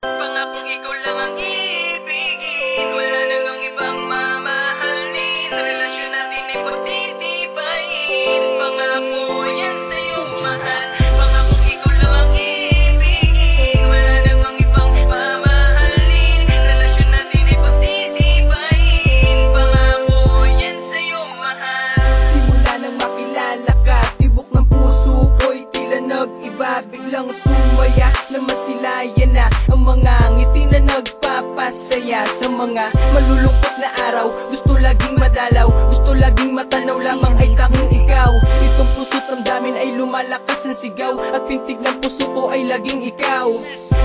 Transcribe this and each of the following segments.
Pangakong ikaw lang ang ibigin, wala nang ang ibang mamahalin. Relasyon natin ay pagtitibayin, pangako yan sa'yo mahal. Pangakong ikaw lang ang ibigin, wala nang ang ibang mamahalin. Relasyon natin ay pagtitibayin, pangako yan sa'yo mahal. Simula nang makilala ka, tibok ng puso ko'y tila nag-iba. Biglang sumaya na masilayan na ang mga ngiti na nagpapasaya. Sa mga malulungkot na araw, gusto laging madalaw, gusto laging matanaw, lamang ay tanging ikaw. Itong puso't damdamin ay lumalakas ang sigaw, at pintig ng puso ko ay laging ikaw.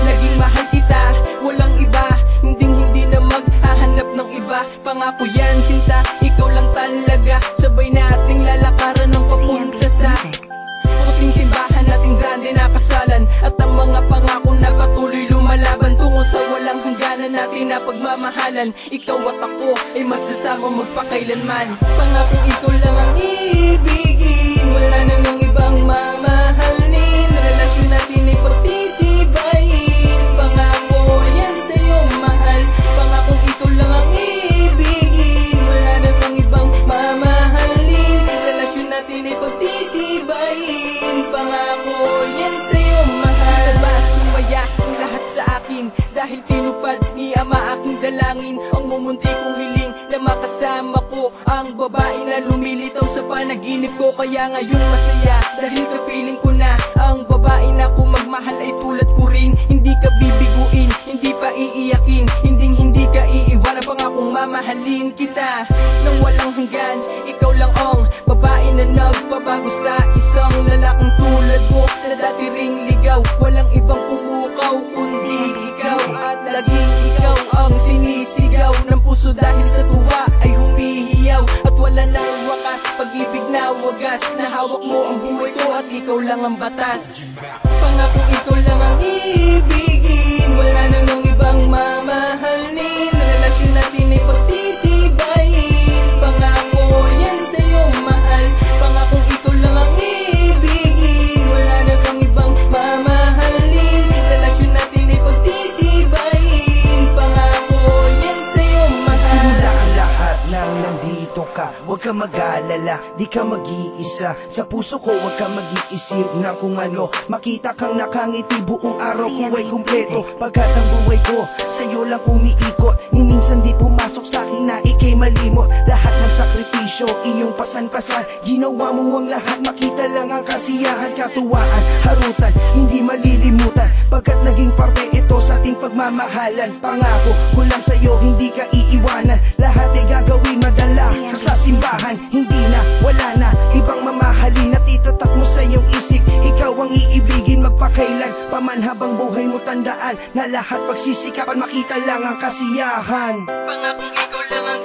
Naging mahal kita, walang iba, hindi na maghahanap ng iba. Pangako yan sinta, ikaw lang talaga. Sabay nating lalakaran ng papunta sa puting simbahan nating grande na kasalan, at ang mga pangako na patuloy lumalaban tungo sa walang hangganan natin na pagmamahalan. Ikaw at ako ay magsasama magpakailanman. Pangakong ikaw lang ang ibigin, wala nang ang ibang mamahalin. Relasyon natin ay pagtitibayin, pangako yan sa'yo mahal. Pangakong ikaw lang ang ibigin, wala nang ang ibang mamahalin. Relasyon natin ay pagtitibayin, pangako yan sa'yo mahal. Ba sumaya ang lahat sa akin, dahil tinupad ni Ama aking dalangin. Ang mumunti kong hiling na makasama ko ang babae na lumilitaw sa panaginip ko. Kaya ngayon masaya, dahil kapiling ko na ang babae na kung magmahal ay tulad ko rin. Hindi ka bibiguin, hindi pa iiyakin, hindi ka iiwanan. Pangakong mamahalin kita nang walang hanggan. Ikaw lang ang babae na nagpabago sa isang lalaking tulad mo na dati ring ligaw. Walang ibang pumukaw kundi ikaw, at laging ikaw ang sinisigaw ng puso dahil sa tuwa ay humihiyaw. At wala nang wakas, pag-ibig na wagas, na hawak mo ang buhay ko at ikaw lang ang batas. Pangakong ikaw lang ang ibigin, wala nang ang ibang mamahalin. Relasyon natin ay pagtitibayin, pangako yan sa'yo mahal. Pangakong ikaw lang ang ibigin, wala nang ang ibang mamahalin. Relasyon natin ay pagtitibayin, pangako yan sa'yo mahal. Simula ang lahat nang nandito ka, huwag ka mag-alala, di ka mag-iisa. Sa puso ko huwag ka mag-iisip ng kung ano. Makita kang nakangiti, buong araw ko ay kumpleto. Pagkat ang buhay ko sa'yo lang umiikot, ni minsan di pumasok sa'kin na ikay malimot. Lahat ng sakripisyo, iyong pasan-pasan, ginawa mo ang lahat, makita lang ang kasiyahan. Katuwaan, harutan, hindi malilimutan, pagkat naging parte ito sa ating pagmamahalan. Pangako ko lang sa'yo, hindi ka iiwanan, lahat ay gagawin madala sa simbahan. Hindi na, wala na, ibang mamahalin at itatak mo sa iyong isip. Ikaw ang iibigin magpakailan paman, habang buhay mo tandaan na lahat pagsisikapan, makita lang ang kasiyahan. Pangakong ikaw lang ang